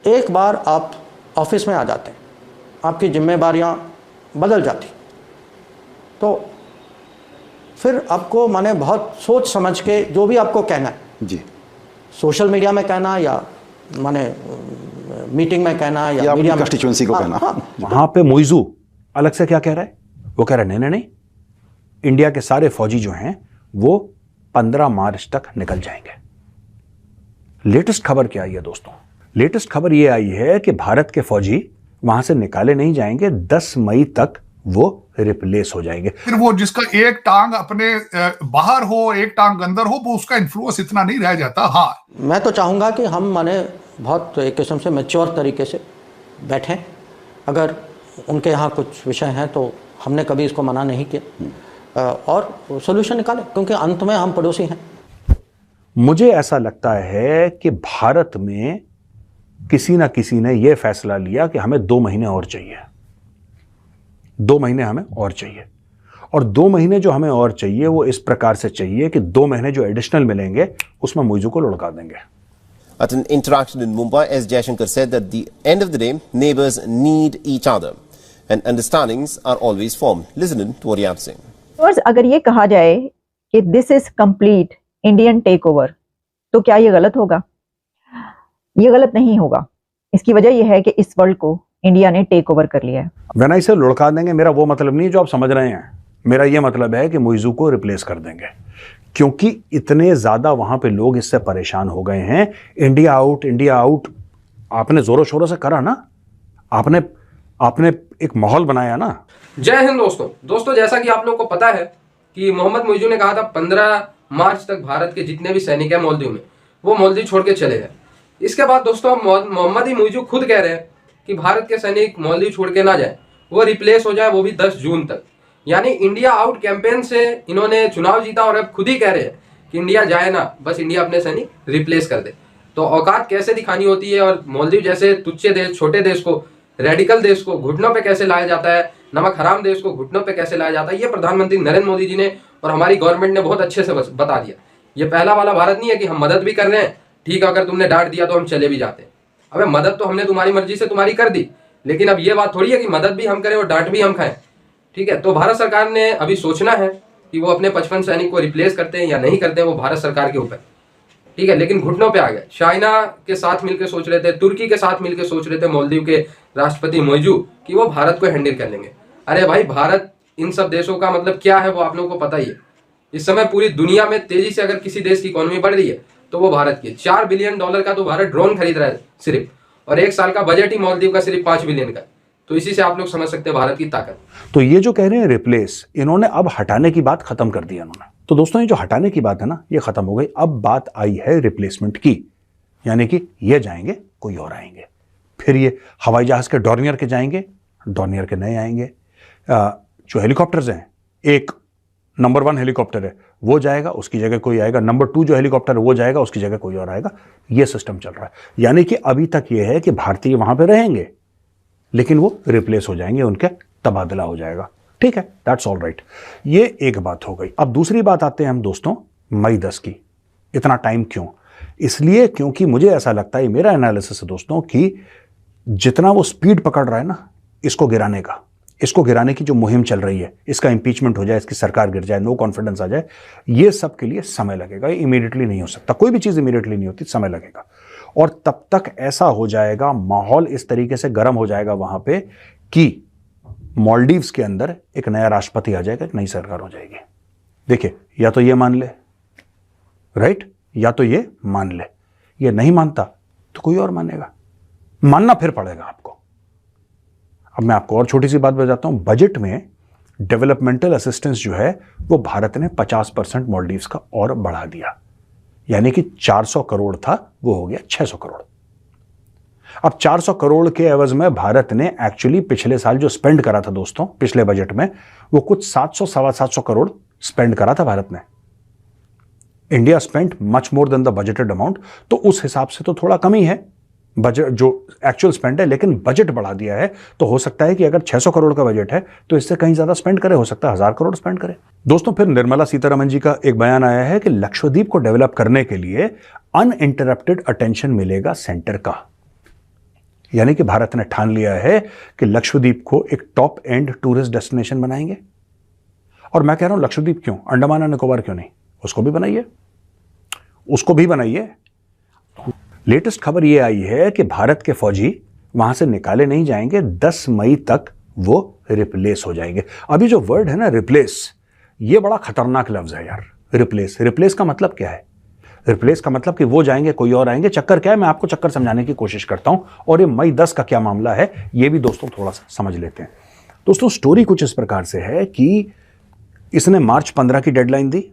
एक बार आप ऑफिस में आ जाते हैं, आपकी जिम्मेदारियां बदल जाती, तो फिर आपको माने बहुत सोच समझ के जो भी आपको कहना है जी, सोशल मीडिया में कहना या माने मीटिंग में कहना या मीडिया कंस्टिट्यूएंसी को कहना। वहां पे मोइजू अलग से क्या कह रहा है? वो कह रहा है नहीं, इंडिया के सारे फौजी जो हैं वो 15 मार्च तक निकल जाएंगे। लेटेस्ट खबर क्या आई है दोस्तों? लेटेस्ट खबर ये आई है कि भारत के फौजी वहां से निकाले नहीं जाएंगे, 10 मई तक वो रिप्लेस हो जाएंगे। फिर वो जिसका एक टांग अपने बाहर हो, एक टांग अंदर हो, वो उसका इन्फ्लुएंस इतना नहीं रह जाता। हाँ, मैं तो चाहूंगा कि हम माने बहुत एक किस्म से मैच्योर तरीके से बैठें। अगर उनके यहाँ कुछ विषय हैं तो हमने कभी इसको मना नहीं किया और सोल्यूशन निकालें, क्योंकि अंत में हम पड़ोसी हैं। मुझे ऐसा लगता है कि भारत में किसी ना किसी ने यह फैसला लिया कि हमें 2 महीने और चाहिए, 2 महीने हमें और चाहिए, और 2 महीने जो हमें और चाहिए वो इस प्रकार से चाहिए कि 2 महीने जो एडिशनल मिलेंगे उसमें मोइजू को लुढ़का देंगे। At an interaction in Mumbai, S. Jaishankar said that at the end of the day, neighbors need each other and understandings are always formed. Listen to what he had to say. अगर ये कहा जाए कि this is complete Indian takeover, तो क्या ये गलत होगा? ये गलत नहीं होगा। इसकी वजह यह है कि इस वर्ल्ड को इंडिया ने टेक ओवर कर लिया है। When I say लुढ़का देंगे, मेरा वो मतलब नहीं जो आप समझ रहे हैं। मेरा ये मतलब है कि मोइजू को रिप्लेस कर देंगे, क्योंकि इतने ज्यादा वहां पे लोग इससे परेशान हो गए हैं। इंडिया आउट, इंडिया आउट आपने जोरों शोरों से करा ना, आपने एक माहौल बनाया ना। जय हिंद दोस्तों, जैसा कि आप लोग को पता है कि मोहम्मद मोइजू ने कहा था 15 मार्च तक भारत के जितने भी सैनिक हैं मालदीव में, वो मालदीव छोड़ के चले गए। इसके बाद दोस्तों मोहम्मद ही मोइजू खुद कह रहे हैं कि भारत के सैनिक मालदीव छोड़ के ना जाए, वो रिप्लेस हो जाए, वो भी 10 जून तक। यानी इंडिया आउट कैंपेन से इन्होंने चुनाव जीता और अब खुद ही कह रहे हैं कि इंडिया जाए ना, बस इंडिया अपने सैनिक रिप्लेस कर दे। तो औकात कैसे दिखानी होती है और मालदीव जैसे तुच्छ देश, छोटे देश को, रेडिकल देश को घुटनों पे कैसे लाया जाता है, नमक हराम देश को घुटनों पे कैसे लाया जाता है, ये प्रधानमंत्री नरेंद्र मोदी जी ने और हमारी गवर्नमेंट ने बहुत अच्छे से बता दिया। ये पहला वाला भारत नहीं है कि हम मदद भी कर रहे हैं, ठीक है, अगर तुमने डांट दिया तो हम चले भी जाते हैं। अबे मदद तो हमने तुम्हारी मर्जी से तुम्हारी कर दी, लेकिन अब ये बात थोड़ी है कि मदद भी हम करें और डांट भी हम खाएं। ठीक है, तो भारत सरकार ने अभी सोचना है कि वो अपने 55 सैनिक को रिप्लेस करते हैं या नहीं करते हैं, वो भारत सरकार के ऊपर। ठीक है, लेकिन घुटनों पे आ गए। चाइना के साथ मिलकर सोच रहे थे, तुर्की के साथ मिलकर सोच रहे थे मालदीव के राष्ट्रपति मोइजू कि वो भारत को हैंडल कर लेंगे। अरे भाई, भारत इन सब देशों का मतलब क्या है वो आप लोगों को पता ही है। इस समय पूरी दुनिया में तेजी से अगर किसी देश की इकोनॉमी बढ़ रही है तो वो भारत की। $4 बिलियन का तो भारत ड्रोन खरीद रहा है सिर्फ, और 1 साल का बजट ही मालदीव का सिर्फ 5 बिलियन का। तो इसी से आप लोग समझ सकते हैं भारत की ताकत। तो ये जो कह रहे हैं रिप्लेस, इन्होंने अब हटाने की बात खत्म कर दी इन्होंने। तो दोस्तों ये जो हटाने की बात है ना, ये खत्म हो गई। अब बात आई है रिप्लेसमेंट की, यानी कि ये जाएंगे, कोई और आएंगे। फिर ये हवाई जहाज के डॉर्नियर के जाएंगे, डॉर्नियर के नए आएंगे। जो हेलीकॉप्टर्स हैं, एक नंबर 1 हेलीकॉप्टर है वो जाएगा, उसकी जगह कोई आएगा। नंबर 2 जो हेलीकॉप्टर है वो जाएगा, उसकी जगह कोई और आएगा। ये सिस्टम चल रहा है। यानी कि अभी तक ये है कि भारतीय वहां पे रहेंगे, लेकिन वो रिप्लेस हो जाएंगे, उनका तबादला हो जाएगा। ठीक है, दैट्स ऑल राइट। ये एक बात हो गई। अब दूसरी बात आते हैं हम दोस्तों मई 10 की। इतना टाइम क्यों? इसलिए क्योंकि मुझे ऐसा लगता है, मेरा एनालिसिस है दोस्तों, कि जितना वो स्पीड पकड़ रहा है ना इसको गिराने की जो मुहिम चल रही है, इसका इंपीचमेंट हो जाए, इसकी सरकार गिर जाए, नो कॉन्फिडेंस आ जाए, ये सब के लिए समय लगेगा। ये इमीडिएटली नहीं हो सकता, कोई भी चीज इमीडिएटली नहीं होती, समय लगेगा। और तब तक ऐसा हो जाएगा, माहौल इस तरीके से गर्म हो जाएगा वहां पे कि मालदीव्स के अंदर एक नया राष्ट्रपति आ जाएगा, एक नई सरकार हो जाएगी। देखिए, या तो ये मान ले, राइट, या तो ये मान ले। ये नहीं मानता तो कोई और मानेगा, मानना फिर पड़ेगा आपको। अब मैं आपको और छोटी सी बात बताता हूं। बजट में डेवलपमेंटल असिस्टेंस जो है वो भारत ने 50% मालदीव्स का और बढ़ा दिया, यानी कि 400 करोड़ था वो हो गया 600 करोड़। अब 400 करोड़ के एवज में भारत ने एक्चुअली पिछले साल जो स्पेंड करा था दोस्तों, पिछले बजट में, वो कुछ 700-750 करोड़ स्पेंड करा था भारत ने। India spent much more than the budgeted amount. तो उस हिसाब से तो थोड़ा कम ही है बजट जो एक्चुअल स्पेंड है, लेकिन बजट बढ़ा दिया है। तो हो सकता है कि अगर 600 करोड़ का बजट है तो इससे कहीं ज्यादा स्पेंड करे, हो सकता है 1000 करोड़ स्पेंड करे। दोस्तों फिर निर्मला सीतारमण जी का एक बयान आया है कि लक्षद्वीप को डेवलप करने के लिए अनइंटरप्टेड अटेंशन मिलेगा सेंटर का। यानी कि भारत ने ठान लिया है कि लक्षद्वीप को एक टॉप एंड टूरिस्ट डेस्टिनेशन बनाएंगे। और मैं कह रहा हूं लक्षद्वीप क्यों, अंडमान और निकोबार क्यों नहीं, उसको भी बनाइए, उसको भी बनाइए। लेटेस्ट खबर यह आई है कि भारत के फौजी वहां से निकाले नहीं जाएंगे, 10 मई तक वो रिप्लेस हो जाएंगे। अभी जो वर्ड है ना रिप्लेस, ये बड़ा खतरनाक लफ्ज है यार। रिप्लेस का मतलब क्या है? रिप्लेस का मतलब कि वो जाएंगे कोई और आएंगे। चक्कर क्या है, मैं आपको चक्कर समझाने की कोशिश करता हूं। और ये मई 10 का क्या मामला है ये भी दोस्तों थोड़ा सा समझ लेते हैं। दोस्तों स्टोरी कुछ इस प्रकार से है कि इसने मार्च 15 की डेडलाइन दी,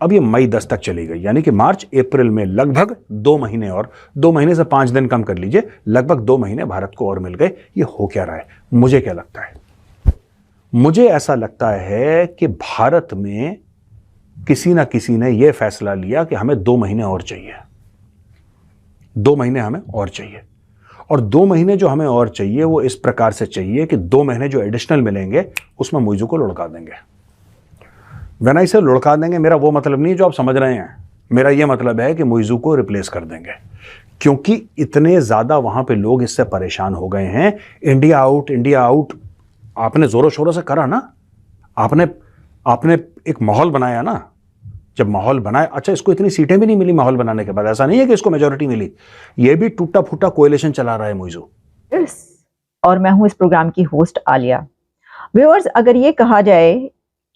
अब ये मई 10 तक चली गई, यानी कि मार्च अप्रैल में लगभग 2 महीने और 2 महीने से 5 दिन कम कर लीजिए, लगभग 2 महीने भारत को और मिल गए। ये हो क्या रहा है? मुझे क्या लगता है, मुझे ऐसा लगता है कि भारत में किसी ना किसी ने यह फैसला लिया कि हमें 2 महीने और चाहिए, 2 महीने हमें और चाहिए। और 2 महीने जो हमें और चाहिए वो इस प्रकार से चाहिए कि 2 महीने जो एडिशनल मिलेंगे उसमें मुइज़ू को लुढ़का देंगे। व्हेन आई से लुढ़का देंगे, मेरा वो मतलब नहीं जो आप समझ रहे हैं, मेरा ये मतलब है कि मुइज़ू को रिप्लेस कर देंगे, क्योंकि इतने ज्यादा वहां पे लोग इससे परेशान हो गए हैं। इंडिया आउट, इंडिया आउट आपने जोरों शोरों से करा ना, आपने एक माहौल बनाया ना। जब माहौल बनाया, अच्छा इसको इतनी सीटें भी नहीं मिली माहौल बनाने के बाद, ऐसा नहीं है कि इसको मेजोरिटी मिली, ये भी टूटा फूटा कोएलिशन चला रहा है मुइज़ू। और मैं हूं इस प्रोग्राम की होस्ट आलिया। व्यूअर्स, अगर ये कहा जाए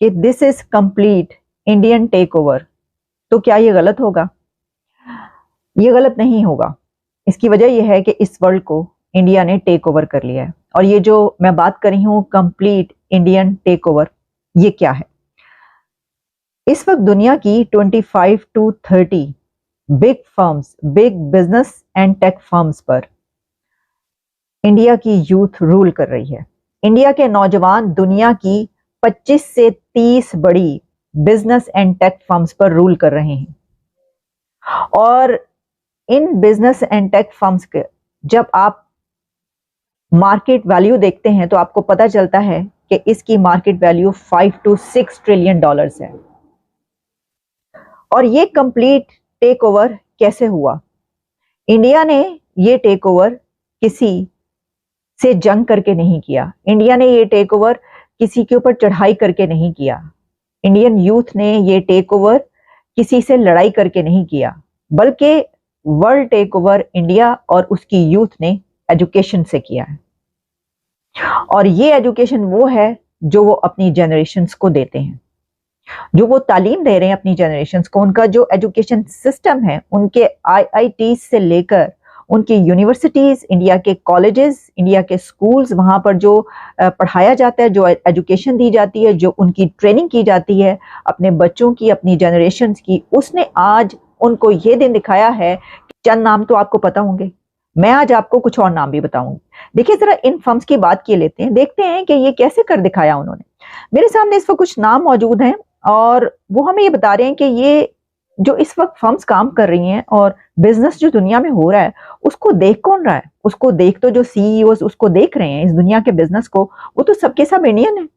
कि this is complete Indian tech over, तो क्या ये गलत होगा? ये गलत नहीं होगा। इसकी वजह यह है कि इस वर्ल्ड को इंडिया ने टेक ओवर कर लिया है। और ये जो मैं बात कर रही हूं कंप्लीट इंडियन टेक ओवर, ये क्या है? इस वक्त दुनिया की 25 to 30 big firms, big business and tech firms पर इंडिया की यूथ रूल कर रही है। इंडिया के नौजवान दुनिया की 25 से 30 बड़ी बिजनेस एंड टेक फर्म्स पर रूल कर रहे हैं। और इन बिजनेस एंड टेक फर्म्स के जब आप मार्केट वैल्यू देखते हैं तो आपको पता चलता है कि इसकी market value 5 to 6 trillion dollars है। और ये कंप्लीट टेक ओवर कैसे हुआ? इंडिया ने ये टेक ओवर किसी से जंग करके नहीं किया। इंडिया ने ये टेक ओवर किसी के ऊपर चढ़ाई करके नहीं किया। इंडियन यूथ ने ये टेक ओवर किसी से लड़ाई करके नहीं किया, बल्कि वर्ल्ड टेक ओवर इंडिया और उसकी यूथ ने एजुकेशन से किया है। और ये एजुकेशन वो है जो वो अपनी जनरेशन्स को देते हैं, जो वो तालीम दे रहे हैं अपनी जनरेशन्स को। उनका जो एजुकेशन सिस्टम है, उनके IIT से लेकर उनकी यूनिवर्सिटीज, इंडिया के कॉलेजेस, इंडिया के स्कूल्स, वहां पर जो पढ़ाया जाता है, जो एजुकेशन दी जाती है, जो उनकी ट्रेनिंग की जाती है अपने बच्चों की, अपनी जनरेशन्स की, उसने आज उनको ये दिन दिखाया है। चंद नाम तो आपको पता होंगे, मैं आज आपको कुछ और नाम भी बताऊंगी। देखिए जरा इन फर्म्स की बात किए लेते हैं, देखते हैं कि ये कैसे कर दिखाया उन्होंने। मेरे सामने इस वक्त कुछ नाम मौजूद हैं और वो हमें ये बता रहे हैं कि ये जो इस वक्त फर्म्स काम कर रही हैं और बिजनेस जो दुनिया में हो रहा है उसको देख कौन रहा है? उसको देख तो जो CEOs उसको देख रहे हैं इस दुनिया के बिजनेस को, वो तो सबके सब इंडियन है।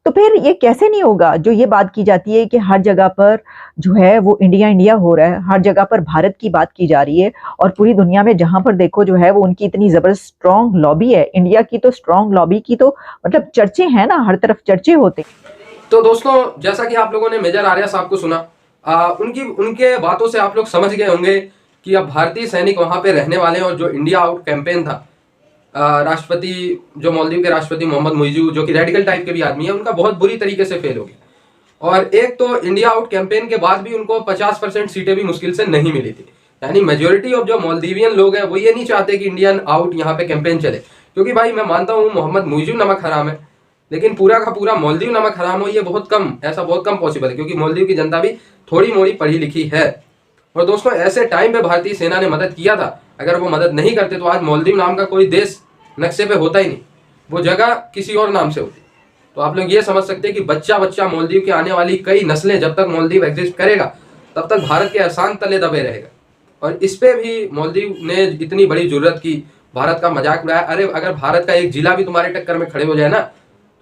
तो फिर ये कैसे नहीं होगा जो ये बात की जाती है कि हर जगह पर जो है वो इंडिया इंडिया हो रहा है, हर जगह पर भारत की बात की जा रही है। और पूरी दुनिया में जहां पर देखो जो है वो उनकी इतनी जबरदस्त स्ट्रॉन्ग लॉबी है। इंडिया की तो स्ट्रॉन्ग लॉबी की तो मतलब चर्चे हैं ना, हर तरफ चर्चे होते। तो दोस्तों जैसा कि आप लोगों ने मेजर आर्या साहब को सुना, उनके बातों से आप लोग समझ गए होंगे कि अब भारतीय सैनिक वहां पे रहने वाले हैं। और जो इंडिया आउट कैंपेन था, राष्ट्रपति जो मालदीव के राष्ट्रपति मोहम्मद मुइज़ू, जो कि रेडिकल टाइप के भी आदमी है, उनका बहुत बुरी तरीके से फेल हो गया। और एक तो इंडिया आउट कैंपेन के बाद भी उनको 50% सीटें भी मुश्किल से नहीं मिली थी। यानी मेजोरिटी ऑफ जो मालदीवियन लोग हैं वो ये नहीं चाहते कि इंडियन आउट यहाँ पे कैंपेन चले, क्योंकि भाई मैं मानता हूँ मोहम्मद मुइज़ू नमक हराम है, लेकिन पूरा का पूरा मालदीव नमक हराम हो ये बहुत कम, ऐसा बहुत कम पॉसिबल है, क्योंकि मालदीव की जनता भी थोड़ी मोड़ी पढ़ी लिखी है। और दोस्तों ऐसे टाइम पे भारतीय सेना ने मदद किया था, अगर वो मदद नहीं करते तो आज मालदीव नाम का कोई देश नक्शे पे होता ही नहीं, वो जगह किसी और नाम से होती। तो आप लोग ये समझ सकते हैं कि बच्चा बच्चा मालदीव के आने वाली कई नस्लें, जब तक मालदीव एग्जिस्ट करेगा तब तक भारत के एहसान तले दबे रहेगा। और इस पे भी मालदीव ने इतनी बड़ी जरूरत की, भारत का मजाक उड़ाया। अरे अगर भारत का एक जिला भी तुम्हारे टक्कर में खड़े हो जाए ना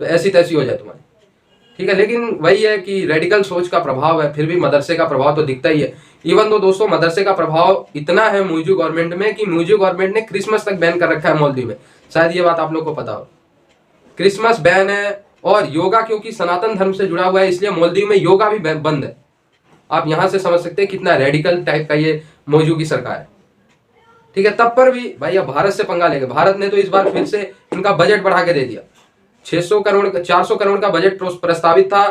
तो ऐसी तैसी हो जाए तुम्हारी। ठीक है, लेकिन वही है कि रेडिकल सोच का प्रभाव है, फिर भी मदरसे का प्रभाव तो दिखता ही है। इवन तो दोस्तों मदरसे का प्रभाव इतना है मौजूद गवर्नमेंट में कि मौजूद गवर्नमेंट ने क्रिसमस तक बैन कर रखा है मौलवी में। शायद ये बात आप लोग को पता हो, क्रिसमस बैन है। और योगा क्योंकि सनातन धर्म से जुड़ा हुआ है इसलिए मौलवी में योगा भी बंद है। आप यहां से समझ सकते हैं कितना रेडिकल टाइप का ये मौजूद की सरकार है। ठीक है, तब पर भी भाई अब भारत से पंगा लेंगे। भारत ने तो इस बार फिर से इनका बजट बढ़ा के दे दिया। 400 करोड़ का बजट प्रस्तावित था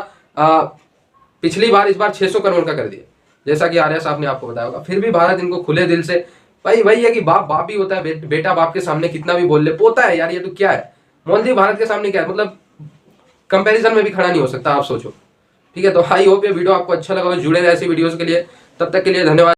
पिछली बार, इस बार 600 करोड़ का कर दिया, जैसा कि आर्या साहब ने आपको बताया होगा। फिर भी भारत इनको खुले दिल से, भाई वही है कि बाप बाप ही होता है, बेटा बाप के सामने कितना भी बोल ले, पोता है यार, ये तो क्या है, मौलवी भारत के सामने क्या है, मतलब कंपैरिजन में भी खड़ा नहीं हो सकता, आप सोचो। ठीक है, तो आई होप ये वीडियो आपको अच्छा लगा, जुड़े रहे ऐसी वीडियोस के लिए। तब तक के लिए धन्यवाद।